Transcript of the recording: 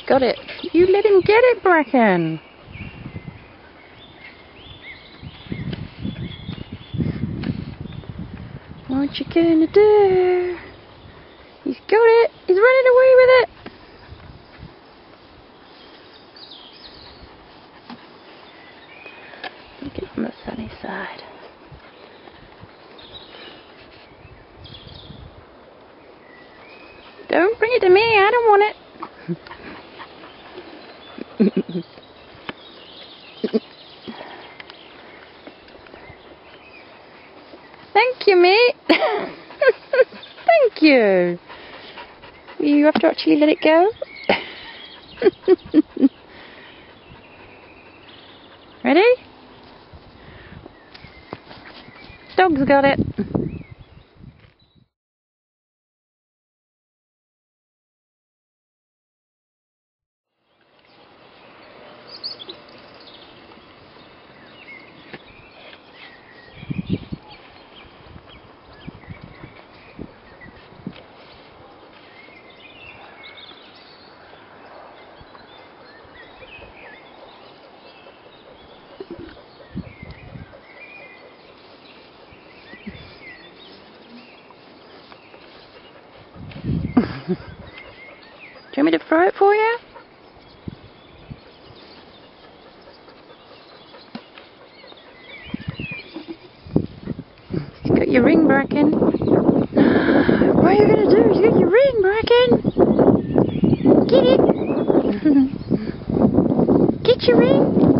He's got it. You let him get it, Bracken. What you gonna do? He's got it. He's running away with it. Look at it from the sunny side. Don't bring it to me. I don't want it. Thank you, mate. Thank you. You have to actually let it go. Ready? Dog's got it. Do you want me to throw it for you? You got your ring, Bracken. What are you going to do? You got your ring, Bracken. Get it. Get your ring.